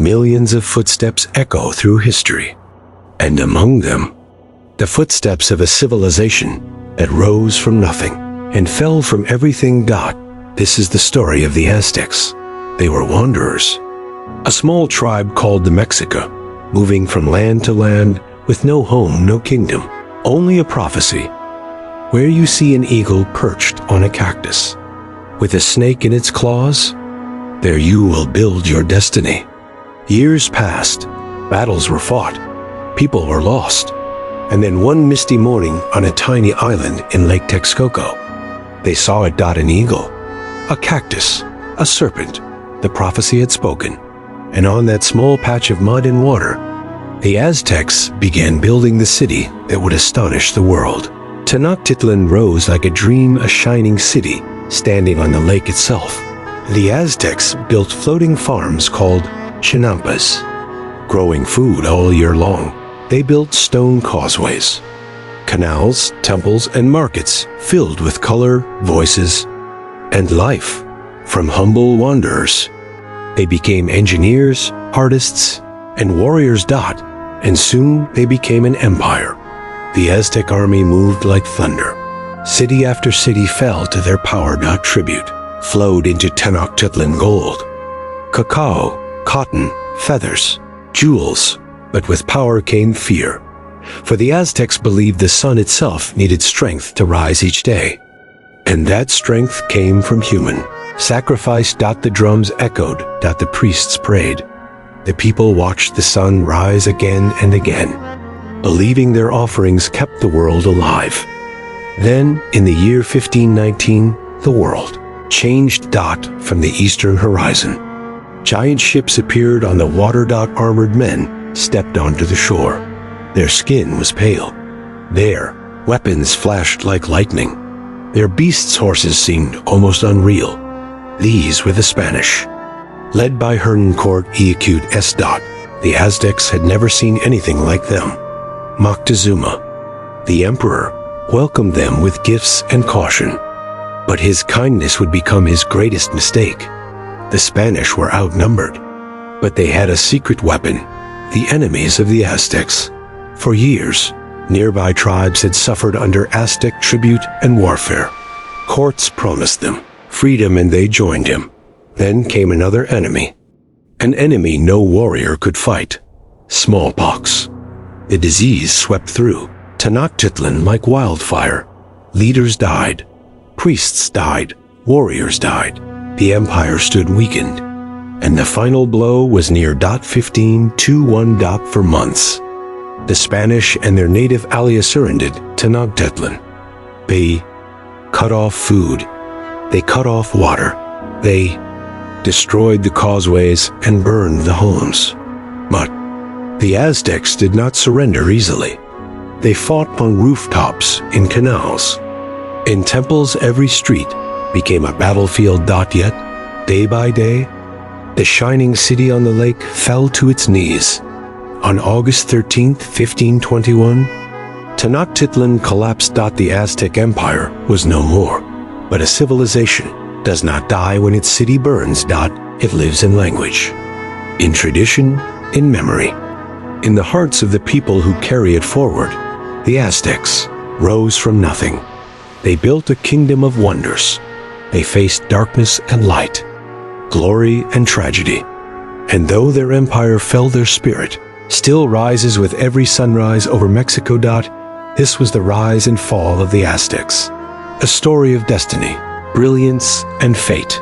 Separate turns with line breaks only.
millions of footsteps echo through history. And among them, the footsteps of a civilization that rose from nothing and fell from everything. This is the story of the Aztecs. They were wanderers, a small tribe called the Mexica, moving from land to land with no home, no kingdom, only a prophecy. Where you see an eagle perched on a cactus, with a snake in its claws, there you will build your destiny. Years passed, battles were fought, people were lost, and then one misty morning on a tiny island in Lake Texcoco, they saw an eagle, a cactus, a serpent. The prophecy had spoken, and on that small patch of mud and water, the Aztecs began building the city that would astonish the world. Tenochtitlan rose like a dream, a shining city standing on the lake itself. The Aztecs built floating farms called chinampas, growing food all year long. They built stone causeways, canals, temples, and markets filled with color, voices, and life. From humble wanderers, they became engineers, artists, and warriors. And soon they became an empire. The Aztec army moved like thunder. City after city fell to their power. Tribute flowed into Tenochtitlan gold, cacao, cotton, feathers, jewels. But with power came fear. For the Aztecs believed the sun itself needed strength to rise each day. And that strength came from human sacrifice. The drums echoed. The priests prayed. The people watched the sun rise again and again, believing their offerings kept the world alive. Then, in the year 1519, the world changed. From the eastern horizon, giant ships appeared on the water. Armored men stepped onto the shore. Their skin was pale. Their weapons flashed like lightning. Their beasts' horses seemed almost unreal. These were the Spanish. Led by Hernancourt Eacudes. The Aztecs had never seen anything like them. Moctezuma, the emperor, welcomed them with gifts and caution. But his kindness would become his greatest mistake. The Spanish were outnumbered, but they had a secret weapon, the enemies of the Aztecs. For years, nearby tribes had suffered under Aztec tribute and warfare. Courts promised them freedom and they joined him. Then came another enemy, an enemy no warrior could fight: smallpox. The disease swept through Tenochtitlan like wildfire. Leaders died, priests died, warriors died. The empire stood weakened, and the final blow was near. 1521. For months, the Spanish and their native ally surrendered Tenochtitlan. They cut off food, they cut off water, they destroyed the causeways and burned the homes. But the Aztecs did not surrender easily. They fought on rooftops, in canals, in temples. Every street became a battlefield. Yet, day by day, the shining city on the lake fell to its knees. On August 13th, 1521, Tenochtitlan collapsed. The Aztec Empire was no more, but a civilization does not die when its city burns. It lives in language, in tradition, in memory, in the hearts of the people who carry it forward. The Aztecs rose from nothing. They built a kingdom of wonders. They faced darkness and light, glory and tragedy. And though their empire fell, their spirit still rises with every sunrise over Mexico. This was the rise and fall of the Aztecs, a story of destiny, brilliance, and fate.